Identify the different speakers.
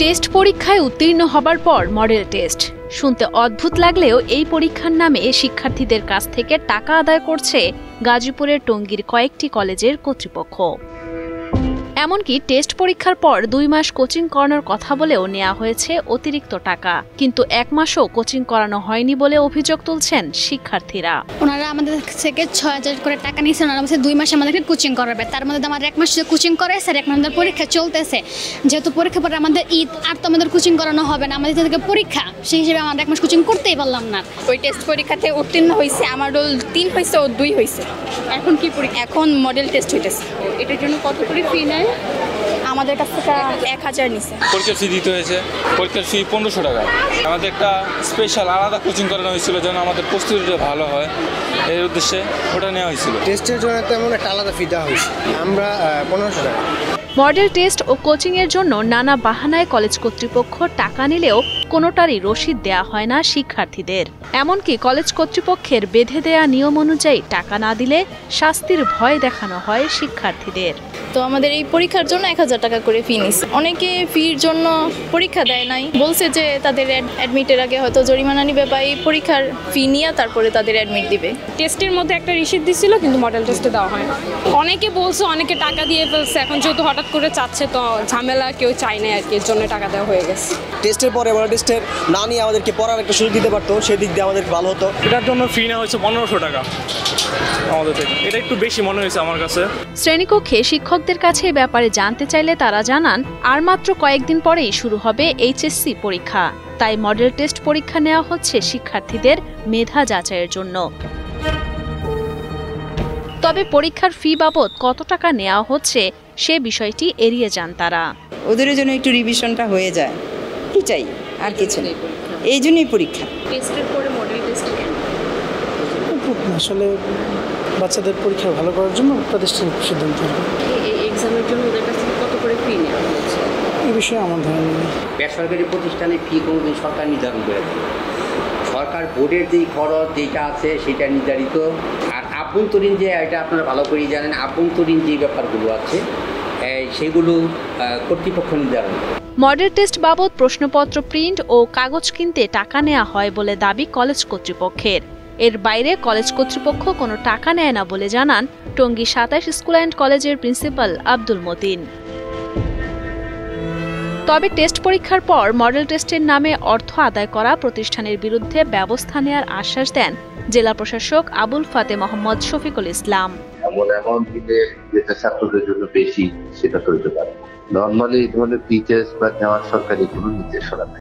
Speaker 1: Test পরীক্ষায় উত্তীর্ণ হবার পর মডেল টেস্ট শুনতে অদ্ভুত লাগলেও এই পরীক্ষার নামে শিক্ষার্থীদের কাছ থেকে টাকা আদায় করছে গাজীপুরের টঙ্গীর কয়েকটি কলেজের কর্তৃপক্ষ। এমনকি টেস্ট পরীক্ষার পর ২ মাস কোচিং করানোর কথা বলেও নেওয়া হয়েছে অতিরিক্ত টাকা, কিন্তু ১ মাসও কোচিং করানো হয়নি বলে অভিযোগ তুলছেন শিক্ষার্থীরা।
Speaker 2: ওনারা আমাদের থেকে ৬,০০০ করে টাকা নিয়েছেন, ওনারা বলছে ২ মাসে আমাদেরকে কোচিং করাবে। তার মধ্যে আমার ১ মাস কোচিং করাইছে, আর ১ মাস আমাদের পরীক্ষা চলতেছে। যেহেতু পরীক্ষা পরে আমাদের ঈদ, আর তো আমাদের কোচিং করানো হবে না, আমাদের থেকে পরীক্ষা, সেই হিসেবে আমরা ১ মাস কোচিং করতেই পারলাম না।
Speaker 3: ওই টেস্ট পরীক্ষাতে উত্তীর্ণ হয়েছে, আমার রোল ৩ হয়েছে ও ২ হয়েছে।
Speaker 1: এখন কি পরীক্ষা?
Speaker 3: এখন মডেল টেস্ট হইতেছে।
Speaker 1: এটার জন্য কত করে ফি নেয়?
Speaker 3: আমাদের কাছ থেকে ১,০০০ নিছে।
Speaker 4: পরীক্ষার ফি দিতে হয়েছে, পরীক্ষার ফি ১৫০০ টাকা। আমাদের একটা স্পেশাল আলাদা কোচিং করানো হয়েছিল যেন আমাদের প্রস্তুতিটা ভালো হয়, এই উদ্দেশ্যে ওটা নেওয়া হয়েছিল।
Speaker 5: টেস্টের জন্য তেমন একটা আলাদা ফি দেওয়া হয়েছে, আমরা ১৫০০ টাকা।
Speaker 1: মডেল টেস্ট ও কোচিংয়ের জন্য নানা বাহানায় কলেজ কর্তৃপক্ষ টাকা নিলেও কোনোটারই রসিদ দেয়া হয় না শিক্ষার্থীদের। এমনকি কলেজ কর্তৃপক্ষের বেঁধে দেয়া নিয়ম অনুযায়ী টাকা না দিলে শাস্তির ভয় দেখানো হয় শিক্ষার্থীদের।
Speaker 3: তো আমাদের এই পরীক্ষার জন্য ১,০০০ টাকা করে ফি নিছে। অনেকে ফির জন্য পরীক্ষা দেয় নাই, বলছে যে তাদের অ্যাডমিটের আগে হয়তো জরিমানা নিবে বা এই পরীক্ষার ফি নিয়ে তারপরে তাদের অ্যাডমিট দিবে।
Speaker 6: টেস্টের মধ্যে একটা রিসিট দিছিল, কিন্তু মডেল টেস্টে দেওয়া হয় না। অনেকে বলছে, অনেকে টাকা দিয়ে ফেলছে, এখন যেহেতু হঠাৎ করে চাচ্ছে তো ঝামেলা কেউ চায় না আর কি, এর জন্য টাকা দেওয়া হয়ে গেছে।
Speaker 7: টেস্টের পরে মডেল টেস্টের না নিয়ে আমাদেরকে পড়ার একটা সুযোগ দিতে পারতো, সেদিক দিয়ে আমাদের ভালো হতো।
Speaker 4: এটার জন্য ফি নেওয়া হয়েছে ১৫০০ টাকা আমাদের থেকে, এটা একটু বেশি মনে হয়েছে আমার কাছে।
Speaker 1: শ্রেণীকক্ষে শিক্ষকদের কাছে এ ব্যাপারে জানতে চাইলে তারা জানান, আর মাত্র কয়েকদিন পরেই শুরু হবে এইচএসসি পরীক্ষা, তাই মডেল টেস্ট পরীক্ষা নেওয়া হচ্ছে শিক্ষার্থীদের মেধা যাচাইয়ের জন্য। তবে পরীক্ষার ফি বাবদ কত টাকা নেওয়া হচ্ছে সে বিষয়টি এড়িয়ে যান তারা।
Speaker 8: ওদের জন্য একটু রিভিশনটা হয়ে যায়, এটাই, আর কিছু নেই। এই জন্যই পরীক্ষা।
Speaker 1: টেস্টের পরে মডেল টেস্ট
Speaker 5: আসলে বাচ্চাদের পরীক্ষা ভালো করার জন্য প্রাতিষ্ঠানিক সিদ্ধান্ত হবে।
Speaker 1: এই এক্সামের জন্য ওদের কাছ থেকে কত করে ফি নেওয়া হচ্ছে
Speaker 5: এই বিষয়ে আমার ধারণা নেই।
Speaker 9: বেসরকারি প্রতিষ্ঠানে ফি কোনোদিন সরকার নির্ধারণ করে দেয়। সরকার বোর্ডের যেই খরচ যেটা আছে সেটা নির্ধারিত, আর আভ্যন্তরীণ যে এটা আপনারা ভালো করেই জানেন, আভ্যন্তরীণ যে ব্যাপারগুলো আছে সেগুলো কর্তৃপক্ষ নির্ধারণ।
Speaker 1: মডেল টেস্ট বাবদ প্রশ্নপত্র প্রিন্ট ও কাগজ কিনতে টাকা নেওয়া হয় বলে দাবি কলেজ কর্তৃপক্ষের। এর বাইরে কলেজ কর্তৃপক্ষ কোনো টাকা নেয় না বলে জানান টঙ্গী ২৭ স্কুল অ্যান্ড কলেজের প্রিন্সিপাল আব্দুল মতিন। তবে টেস্ট পরীক্ষার পর মডেল টেস্টের নামে অর্থ আদায় করা প্রতিষ্ঠানের বিরুদ্ধে ব্যবস্থা নেওয়ার আশ্বাস দেন জেলা প্রশাসক আবুল ফাতে মোহাম্মদ শফিকুল ইসলাম।
Speaker 10: এমন দিলে যেটা ছাত্রদের জন্য বেশি, সেটা তো হতে পারে। নর্মালি এই ধরনের ফি টেস্ট বা নেওয়ার সরকারি কোনো নির্দেশনা নেই।